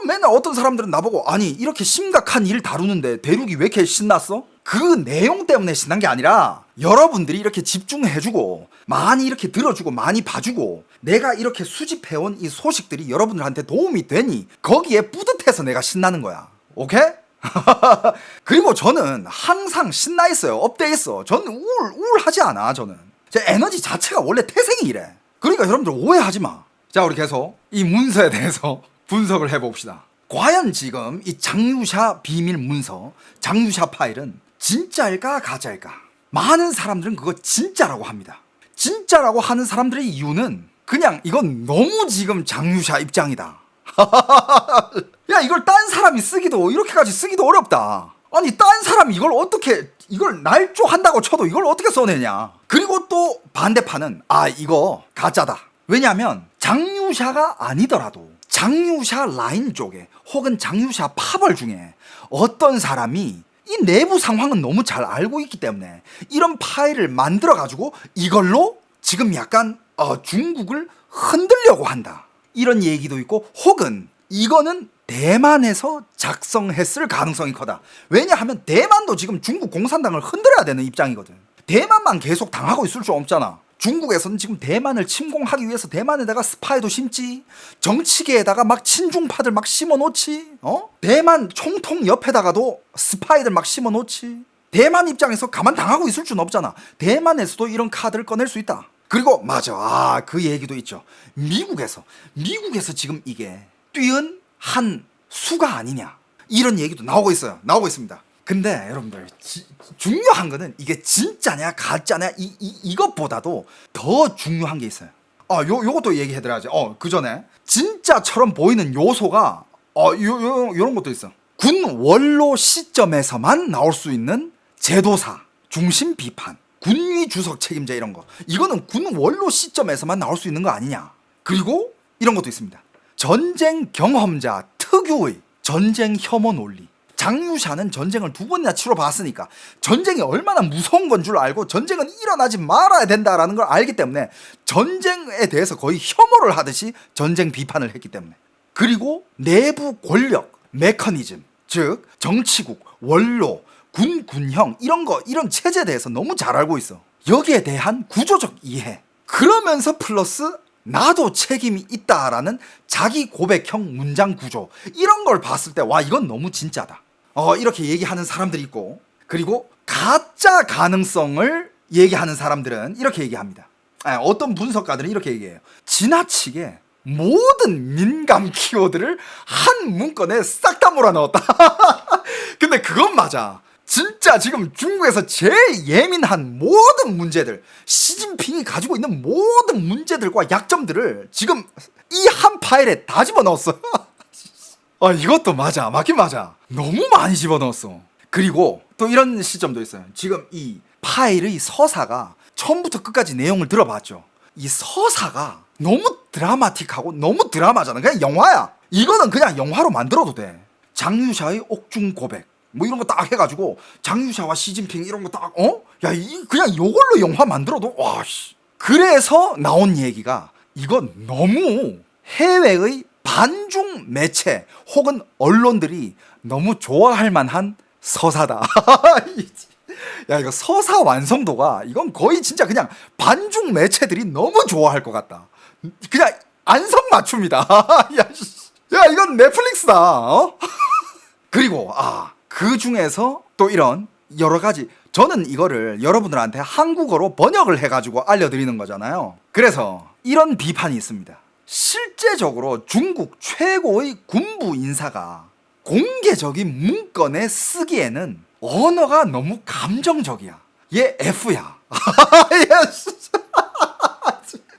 맨날 어떤 사람들은 나보고, 아니 이렇게 심각한 일 다루는데 대륙이 왜 이렇게 신났어? 그 내용 때문에 신난 게 아니라 여러분들이 이렇게 집중해주고 많이 이렇게 들어주고 많이 봐주고 내가 이렇게 수집해온 이 소식들이 여러분들한테 도움이 되니 거기에 뿌듯해서 내가 신나는 거야. 오케이? 그리고 저는 항상 신나 있어요. 업돼 있어. 저는 우울하지 않아. 저는 제 에너지 자체가 원래 태생이 이래. 그러니까 여러분들 오해하지 마. 자, 우리 계속 이 문서에 대해서 분석을 해봅시다. 과연 지금 이 장유샤 비밀 문서, 장유샤 파일은 진짜일까 가짜일까? 많은 사람들은 그거 진짜라고 합니다. 진짜라고 하는 사람들의 이유는 그냥 이건 너무 지금 장유샤 입장이다. 야, 이걸 딴 사람이 쓰기도, 이렇게까지 쓰기도 어렵다. 아니, 딴 사람이 이걸 어떻게, 이걸 날조한다고 쳐도 이걸 어떻게 써내냐. 그리고 또 반대판은 이거 가짜다. 왜냐하면 장유샤가 아니더라도 장유샤 라인 쪽에 혹은 장유샤 파벌 중에 어떤 사람이 이 내부 상황은 너무 잘 알고 있기 때문에 이런 파일을 만들어 가지고 이걸로 지금 약간 중국을 흔들려고 한다, 이런 얘기도 있고, 혹은 이거는 대만에서 작성했을 가능성이 커다. 왜냐하면 대만도 지금 중국 공산당을 흔들어야 되는 입장이거든. 대만만 계속 당하고 있을 수 없잖아. 중국에서는 지금 대만을 침공하기 위해서 대만에다가 스파이도 심지, 정치계에다가 막 친중파들 막 심어놓지, 대만 총통 옆에다가도 스파이들 막 심어놓지. 대만 입장에서 가만 당하고 있을 수는 없잖아. 대만에서도 이런 카드를 꺼낼 수 있다. 그리고 맞아, 그 얘기도 있죠. 미국에서 지금 이게 뛰은 한 수가 아니냐, 이런 얘기도 나오고 있습니다. 근데 여러분들 중요한 거는 이게 진짜냐 가짜냐 이것보다도 더 중요한 게 있어요. 요것도 얘기해드려야지. 그 전에 진짜처럼 보이는 요소가 요런 것도 있어. 군 원로 시점에서만 나올 수 있는 제도사 중심 비판, 군위 주석 책임자, 이런 거, 이거는 군 원로 시점에서만 나올 수 있는 거 아니냐. 그리고 이런 것도 있습니다. 전쟁 경험자 특유의 전쟁 혐오 논리. 장유샤는 전쟁을 2번이나 치러봤으니까 전쟁이 얼마나 무서운 건 줄 알고 전쟁은 일어나지 말아야 된다라는 걸 알기 때문에 전쟁에 대해서 거의 혐오를 하듯이 전쟁 비판을 했기 때문에. 그리고 내부 권력 메커니즘, 즉 정치국, 원로, 군형, 이런 체제에 대해서 너무 잘 알고 있어. 여기에 대한 구조적 이해, 그러면서 플러스 나도 책임이 있다라는 자기 고백형 문장 구조, 이런 걸 봤을 때 와, 이건 너무 진짜다, 이렇게 얘기하는 사람들이 있고, 그리고 가짜 가능성을 얘기하는 사람들은 이렇게 얘기합니다. 어떤 분석가들은 이렇게 얘기해요. 지나치게 모든 민감 키워드를 한 문건에 싹 다 몰아넣었다. 근데 그건 맞아. 진짜 지금 중국에서 제일 예민한 모든 문제들, 시진핑이 가지고 있는 모든 문제들과 약점들을 지금 이 한 파일에 다 집어넣었어. 이것도 맞아. 맞긴 맞아. 너무 많이 집어넣었어. 그리고 또 이런 시점도 있어요. 지금 이 파일의 서사가 처음부터 끝까지 내용을 들어봤죠. 이 서사가 너무 드라마틱하고 너무 드라마잖아. 그냥 영화야. 이거는 그냥 영화로 만들어도 돼. 장유샤의 옥중 고백 뭐 이런 거 딱 해가지고 장유샤와 시진핑 이런 거 딱 그냥 요걸로 영화 만들어도 와씨. 그래서 나온 얘기가 이건 너무 해외의 반중 매체 혹은 언론들이 너무 좋아할 만한 서사다. 야, 이거 서사 완성도가 이건 거의 진짜 그냥 반중 매체들이 너무 좋아할 것 같다. 그냥 안성맞춤이다. 야, 이건 넷플릭스다. 그리고 그 중에서 또 이런 여러 가지, 저는 이거를 여러분들한테 한국어로 번역을 해가지고 알려드리는 거잖아요. 그래서 이런 비판이 있습니다. 실제적으로 중국 최고의 군부 인사가 공개적인 문건에 쓰기에는 언어가 너무 감정적이야. 얘 F야.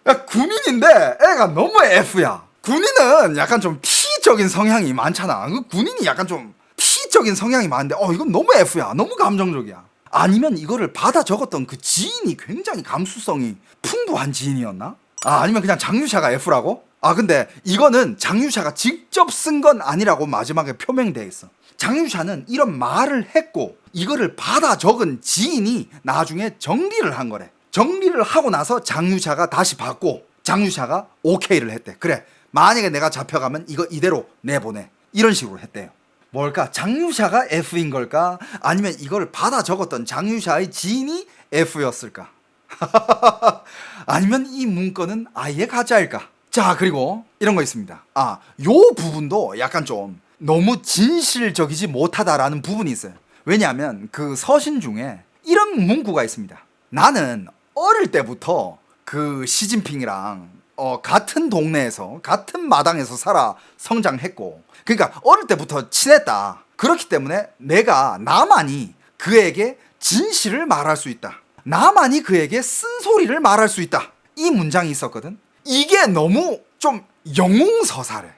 야, 군인인데 애가 너무 F야. 군인은 약간 좀 T적인 성향이 많잖아. 그 군인이 약간 좀 T적인 성향이 많은데 이건 너무 F야. 너무 감정적이야. 아니면 이거를 받아 적었던 그 지인이 굉장히 감수성이 풍부한 지인이었나? 아니면 그냥 장유샤가 F라고? 근데 이거는 장유샤가 직접 쓴 건 아니라고 마지막에 표명돼 있어. 장유샤는 이런 말을 했고 이거를 받아 적은 지인이 나중에 정리를 한 거래. 정리를 하고 나서 장유샤가 다시 받고 장유샤가 오케이를 했대. 그래, 만약에 내가 잡혀가면 이거 이대로 내보내. 이런 식으로 했대요. 뭘까? 장유샤가 F인 걸까? 아니면 이걸 받아 적었던 장유샤의 지인이 F였을까? 아니면 이 문건은 아예 가짜일까? 자, 그리고 이런 거 있습니다. 요 부분도 약간 좀 너무 진실적이지 못하다라는 부분이 있어요. 왜냐하면 그 서신 중에 이런 문구가 있습니다. 나는 어릴 때부터 그 시진핑이랑 같은 동네에서 같은 마당에서 살아 성장했고, 그러니까 어릴 때부터 친했다. 그렇기 때문에 나만이 그에게 진실을 말할 수 있다. 나만이 그에게 쓴소리를 말할 수 있다. 이 문장이 있었거든. 이게 너무 좀 영웅서사래.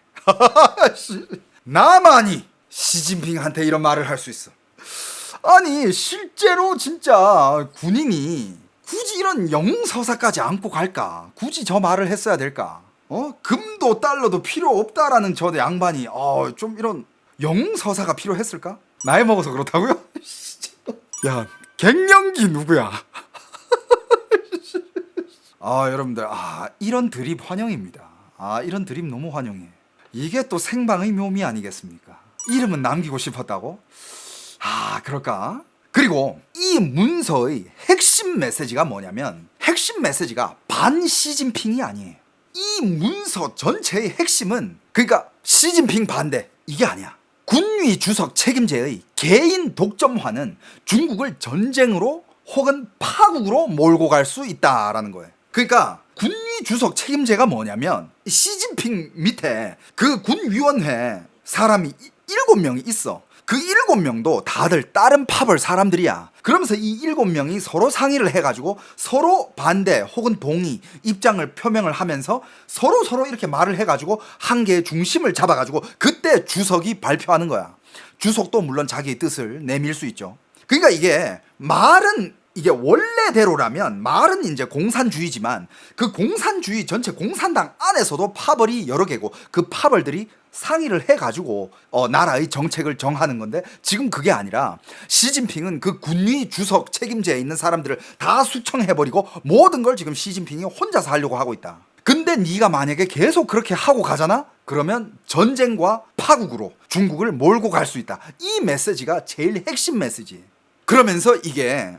나만이 시진핑한테 이런 말을 할 수 있어. 아니, 실제로 진짜 군인이 굳이 이런 영웅서사까지 안고 갈까? 굳이 저 말을 했어야 될까? 금도 달러도 필요 없다라는 저 양반이 좀 이런 영웅서사가 필요했을까? 나이 먹어서 그렇다고요? 야, 갱년기 누구야? 여러분들, 이런 드립 환영입니다. 이런 드립 너무 환영해. 이게 또 생방의 묘미 아니겠습니까? 이름은 남기고 싶었다고? 그럴까? 그리고 이 문서의 핵심 메시지가 뭐냐면, 핵심 메시지가 반 시진핑이 아니에요. 이 문서 전체의 핵심은 그러니까 시진핑 반대, 이게 아니야. 군위 주석 책임제의 개인 독점화는 중국을 전쟁으로 혹은 파국으로 몰고 갈 수 있다라는 거예요. 그러니까 군위 주석 책임제가 뭐냐면, 시진핑 밑에 그 군위원회 사람이 7명이 있어. 그 7명도 다들 다른 파벌 사람들이야. 그러면서 이 7명이 서로 상의를 해가지고 서로 반대 혹은 동의 입장을 표명을 하면서 서로 이렇게 말을 해가지고 한 개의 중심을 잡아가지고 그때 주석이 발표하는 거야. 주석도 물론 자기의 뜻을 내밀 수 있죠. 그러니까 이게 말은, 이게 원래대로라면 말은 이제 공산주의지만 그 공산주의 전체 공산당 안에서도 파벌이 여러 개고 그 파벌들이 상의를 해가지고 나라의 정책을 정하는 건데, 지금 그게 아니라 시진핑은 그 군위 주석 책임제에 있는 사람들을 다 숙청해버리고 모든 걸 지금 시진핑이 혼자서 하려고 하고 있다. 근데 네가 만약에 계속 그렇게 하고 가잖아? 그러면 전쟁과 파국으로 중국을 몰고 갈 수 있다. 이 메시지가 제일 핵심 메시지. 그러면서 이게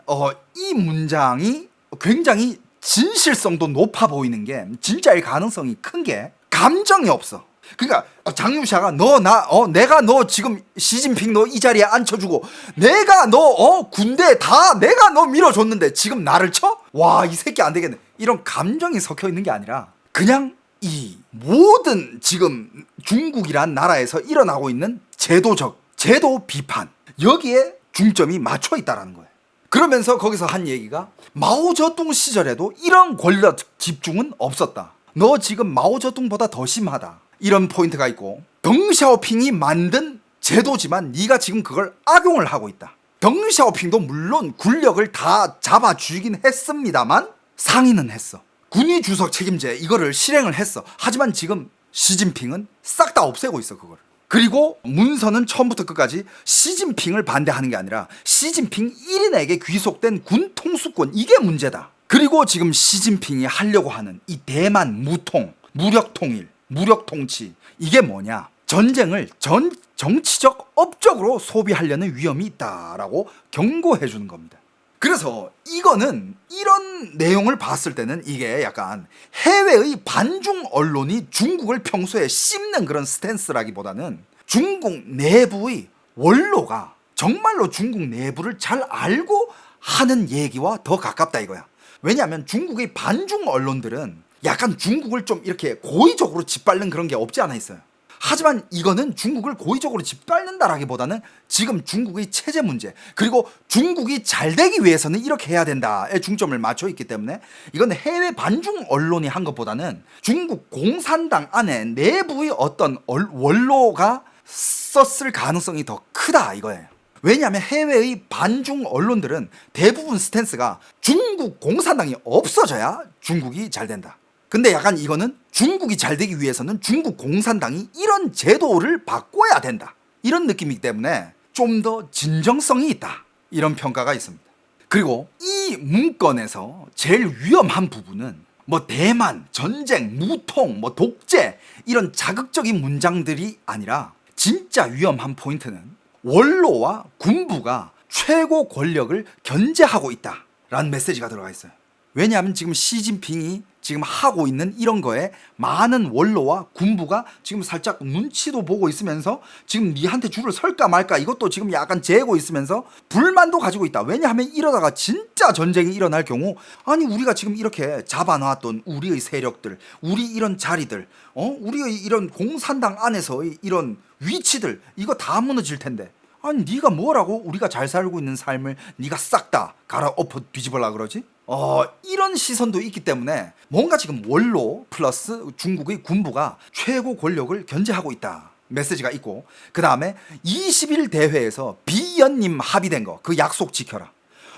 이 문장이 굉장히 진실성도 높아 보이는 게, 진짜일 가능성이 큰 게 감정이 없어. 그러니까 장유샤가 내가 너 지금 시진핑 너 이 자리에 앉혀주고 내가 너 군대 다 내가 너 밀어줬는데 지금 나를 쳐? 와, 이 새끼 안 되겠네. 이런 감정이 섞여 있는 게 아니라 그냥 이 모든 지금 중국이란 나라에서 일어나고 있는 제도 비판, 여기에 중점이 맞춰 있다라는 거예요. 그러면서 거기서 한 얘기가 마오쩌둥 시절에도 이런 권력 집중은 없었다. 너 지금 마오쩌둥보다 더 심하다. 이런 포인트가 있고, 덩샤오핑이 만든 제도지만 네가 지금 그걸 악용을 하고 있다. 덩샤오핑도 물론 군력을 다 잡아주긴 했습니다만 상의는 했어. 군위 주석 책임제 이거를 실행을 했어. 하지만 지금 시진핑은 싹 다 없애고 있어, 그걸. 그리고 문서는 처음부터 끝까지 시진핑을 반대하는 게 아니라 시진핑 1인에게 귀속된 군 통수권, 이게 문제다. 그리고 지금 시진핑이 하려고 하는 이 대만 무통, 무력 통일, 무력 통치, 이게 뭐냐? 전쟁을 정치적 업적으로 소비하려는 위험이 있다라고 경고해 주는 겁니다. 그래서 이거는 이런 내용을 봤을 때는 이게 약간 해외의 반중 언론이 중국을 평소에 씹는 그런 스탠스라기보다는 중국 내부의 원로가 정말로 중국 내부를 잘 알고 하는 얘기와 더 가깝다 이거야. 왜냐하면 중국의 반중 언론들은 약간 중국을 좀 이렇게 고의적으로 짓밟는 그런 게 없지 않아 있어요. 하지만 이거는 중국을 고의적으로 짓밟는다라기보다는 지금 중국의 체제 문제, 그리고 중국이 잘 되기 위해서는 이렇게 해야 된다에 중점을 맞춰 있기 때문에 이건 해외 반중 언론이 한 것보다는 중국 공산당 안에 내부의 어떤 원로가 썼을 가능성이 더 크다 이거예요. 왜냐하면 해외의 반중 언론들은 대부분 스탠스가 중국 공산당이 없어져야 중국이 잘 된다. 근데 약간 이거는 중국이 잘 되기 위해서는 중국 공산당이 이런 제도를 바꿔야 된다, 이런 느낌이기 때문에 좀 더 진정성이 있다, 이런 평가가 있습니다. 그리고 이 문건에서 제일 위험한 부분은 뭐 대만, 전쟁, 무통, 뭐 독재, 이런 자극적인 문장들이 아니라 진짜 위험한 포인트는 원로와 군부가 최고 권력을 견제하고 있다라는 메시지가 들어가 있어요. 왜냐하면 지금 시진핑이 지금 하고 있는 이런 거에 많은 원로와 군부가 지금 살짝 눈치도 보고 있으면서 지금 니한테 줄을 설까 말까 이것도 지금 약간 재고 있으면서 불만도 가지고 있다. 왜냐하면 이러다가 진짜 전쟁이 일어날 경우, 아니 우리가 지금 이렇게 잡아놨던 우리의 세력들, 우리 이런 자리들, 우리의 이런 공산당 안에서의 이런 위치들, 이거 다 무너질 텐데, 아니 네가 뭐라고 우리가 잘 살고 있는 삶을 네가 싹 다 갈아엎어 뒤집으려 그러지? 이런 시선도 있기 때문에 뭔가 지금 원로 플러스 중국의 군부가 최고 권력을 견제하고 있다 메시지가 있고, 그 다음에 20일 대회에서 비연임 합의된 거, 그 약속 지켜라.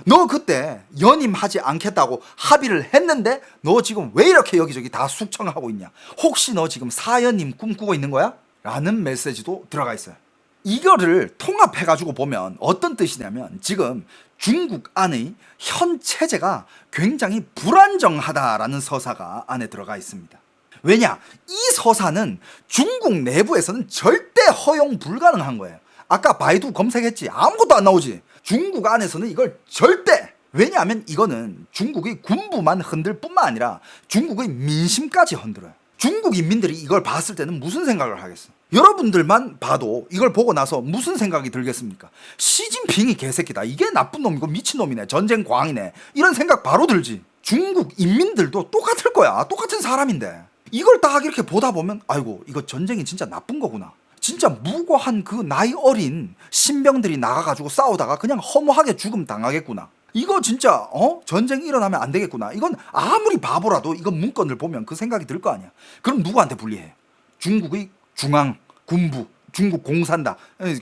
너 그때 연임하지 않겠다고 합의를 했는데 너 지금 왜 이렇게 여기저기 다 숙청하고 있냐? 혹시 너 지금 사연임 꿈꾸고 있는 거야? 라는 메시지도 들어가 있어요. 이거를 통합해가지고 보면 어떤 뜻이냐면 지금 중국 안의 현 체제가 굉장히 불안정하다라는 서사가 안에 들어가 있습니다. 왜냐? 이 서사는 중국 내부에서는 절대 허용 불가능한 거예요. 아까 바이두 검색했지? 아무것도 안 나오지? 중국 안에서는 이걸 절대, 왜냐하면 이거는 중국의 군부만 흔들 뿐만 아니라 중국의 민심까지 흔들어요. 중국 인민들이 이걸 봤을 때는 무슨 생각을 하겠어? 여러분들만 봐도 이걸 보고 나서 무슨 생각이 들겠습니까? 시진핑이 개새끼다, 이게 나쁜 놈이고 미친놈이네, 전쟁 광이네, 이런 생각 바로 들지. 중국 인민들도 똑같을 거야. 똑같은 사람인데 이걸 딱 이렇게 보다 보면 아이고, 이거 전쟁이 진짜 나쁜 거구나. 진짜 무고한 그 나이 어린 신병들이 나가가지고 싸우다가 그냥 허무하게 죽음 당하겠구나. 이거 진짜 전쟁이 일어나면 안 되겠구나. 이건 아무리 바보라도 이건 문건을 보면 그 생각이 들 거 아니야. 그럼 누구한테 불리해? 중국의 중앙 군부, 중국 공산당,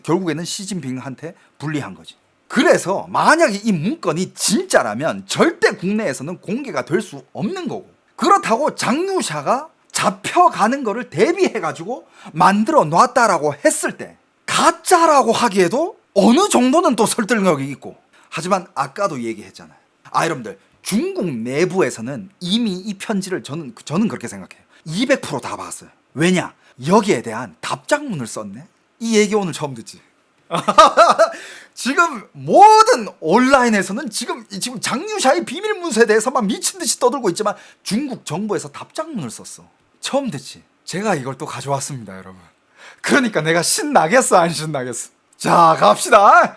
결국에는 시진핑한테 불리한 거지. 그래서 만약에 이 문건이 진짜라면 절대 국내에서는 공개가 될 수 없는 거고, 그렇다고 장유샤가 잡혀가는 거를 대비해가지고 만들어 놨다라고 했을 때 가짜라고 하기에도 어느 정도는 또 설득력이 있고, 하지만 아까도 얘기했잖아요. 여러분들 중국 내부에서는 이미 이 편지를 저는 그렇게 생각해요. 200% 다 봤어요. 왜냐? 여기에 대한 답장문을 썼네? 이 얘기 오늘 처음 듣지? 지금 모든 온라인에서는 지금 장유샤의 비밀 문서에 대해서만 미친 듯이 떠들고 있지만 중국 정부에서 답장문을 썼어. 처음 듣지? 제가 이걸 또 가져왔습니다, 여러분. 그러니까 내가 신나겠어, 안 신나겠어? 자, 갑시다.